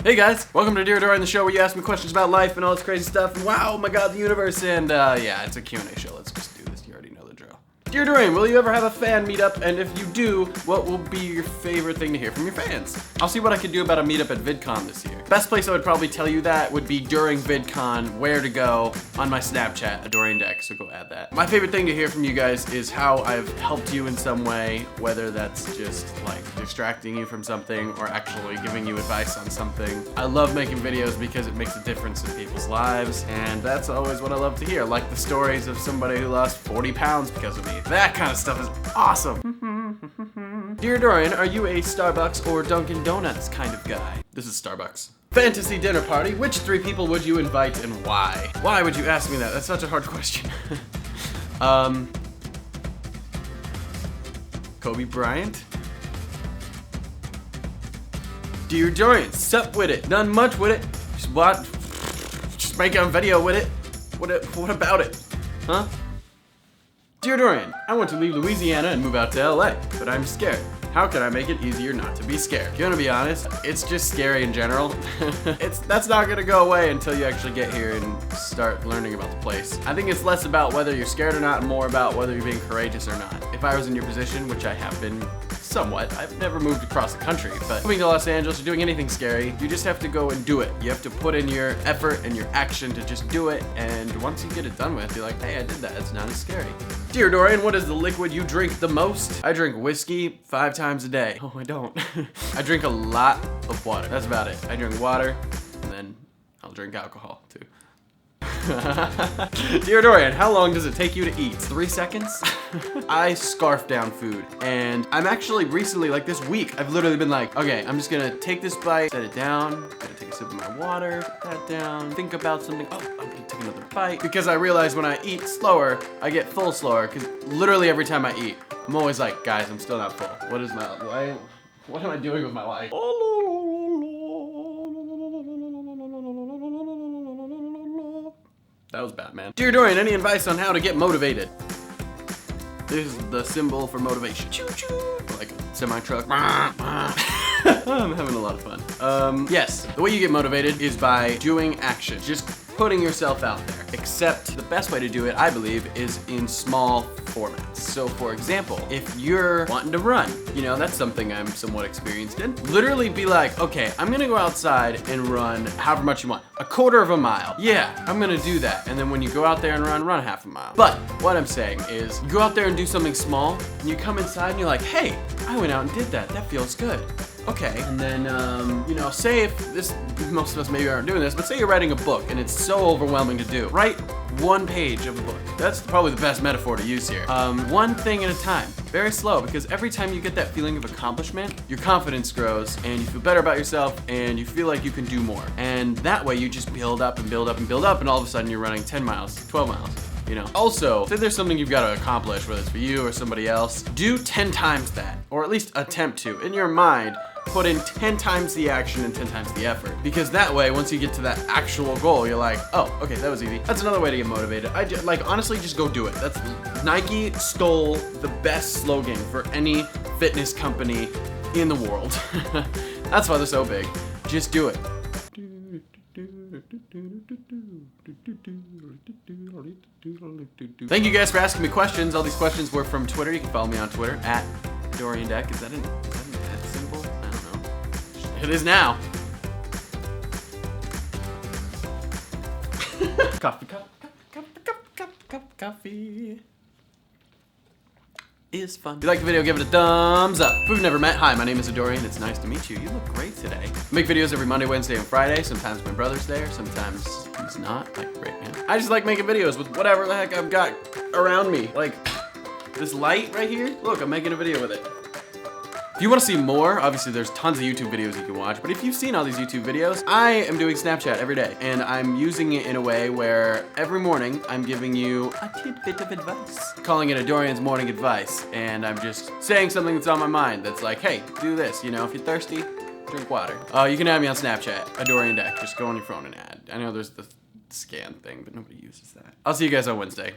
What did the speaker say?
Hey guys, welcome to Dear Dorian, the show where you ask me questions about life and all this crazy stuff, and wow, oh my god, the universe, and yeah, it's a Q&A show. Let's just do this. You already know the drill. Dear Dorian, will you ever have a fan meetup? And if you do, what will be your favorite thing to hear from your fans? I'll see what I can do about a meetup at VidCon this year. Best place I would probably tell you that would be during VidCon, where to go on my Snapchat, Adorian Deck, so go add that. My favorite thing to hear from you guys is how I've helped you in some way, whether that's just like distracting you from something or actually giving you advice on something. I love making videos because it makes a difference in people's lives, and that's always what I love to hear, like the stories of somebody who lost 40 pounds because of me. That kind of stuff is awesome. Dear Dorian, are you a Starbucks or Dunkin' Donuts kind of guy? This is Starbucks. Fantasy dinner party, which 3 people would you invite and why? Why would you ask me that? That's such a hard question. Kobe Bryant? Dear Dorian, sup with it? None much with it. Just make a video with it. What about it? Huh? Dear Dorian, I want to leave Louisiana and move out to LA, but I'm scared. How can I make it easier not to be scared? If you wanna be honest, it's just scary in general. That's not gonna go away until you actually get here and start learning about the place. I think it's less about whether you're scared or not and more about whether you're being courageous or not. If I was in your position, which I have been somewhat, I've never moved across the country, but moving to Los Angeles or doing anything scary, you just have to go and do it. You have to put in your effort and your action to just do it, and once you get it done with, you're like, hey, I did that, it's not as scary. Dear Dorian, what is the liquid you drink the most? I drink whiskey 5 times a day. Oh, I don't. I drink a lot of water. That's about it. I drink water, and then I'll drink alcohol, too. Dear Dorian, how long does it take you to eat? 3 seconds? I scarf down food, and I'm actually recently, like this week, I've literally been like, okay, I'm just gonna take this bite, set it down, gonna take a sip of my water, put that down, think about something, oh, I'm gonna take another bite, because I realize when I eat slower, I get full slower, because literally every time I eat, I'm always like, guys, I'm still not full. What am I doing with my life? That was bad, man. Dear Dorian, any advice on how to get motivated? This is the symbol for motivation. Choo choo. Like a semi-truck. I'm having a lot of fun. Yes, the way you get motivated is by doing action. Just putting yourself out there. Except the best way to do it, I believe, is in small formats. So for example, if you're wanting to run, you know, that's something I'm somewhat experienced in. Literally be like, okay, I'm gonna go outside and run however much you want. 1/4 mile. Yeah, I'm gonna do that. And then when you go out there and run 1/2 mile. But what I'm saying is, you go out there and do something small, and you come inside and you're like, hey, I went out and did that. That feels good. Okay, and then, you know, say if this, most of us maybe aren't doing this, but say you're writing a book and it's so overwhelming to do. Write 1 page of a book. That's probably the best metaphor to use here. 1 thing at a time, very slow, because every time you get that feeling of accomplishment, your confidence grows and you feel better about yourself and you feel like you can do more. And that way you just build up and build up and build up, and all of a sudden you're running 10 miles, 12 miles. You know. Also, say there's something you've got to accomplish, whether it's for you or somebody else, do 10 times that, or at least attempt to. In your mind, put in 10 times the action and 10 times the effort. Because that way, once you get to that actual goal, you're like, oh, okay, that was easy. That's another way to get motivated. Like, honestly, just go do it. That's Nike stole the best slogan for any fitness company in the world. That's why they're so big. Just do it. Thank you guys for asking me questions. All these questions were from Twitter. You can follow me on Twitter at Dorian Deck. Is that an ad symbol? I don't know. It is now. Coffee is fun. If you like the video, give it a thumbs up. If we've never met, hi, my name is Adorian. It's nice to meet you. You look great today. I make videos every Monday, Wednesday, and Friday. Sometimes my brother's there, sometimes he's not, like right now. I just like making videos with whatever the heck I've got around me. Like this light right here. Look, I'm making a video with it. If you want to see more, obviously there's tons of YouTube videos you can watch, but if you've seen all these YouTube videos, I am doing Snapchat every day, and I'm using it in a way where every morning I'm giving you a tidbit of advice. Calling it Adorian's morning advice, and I'm just saying something that's on my mind that's like, hey, do this, you know, if you're thirsty, drink water. You can add me on Snapchat, Adorian Deck, just go on your phone and add. I know there's the scan thing, but nobody uses that. I'll see you guys on Wednesday.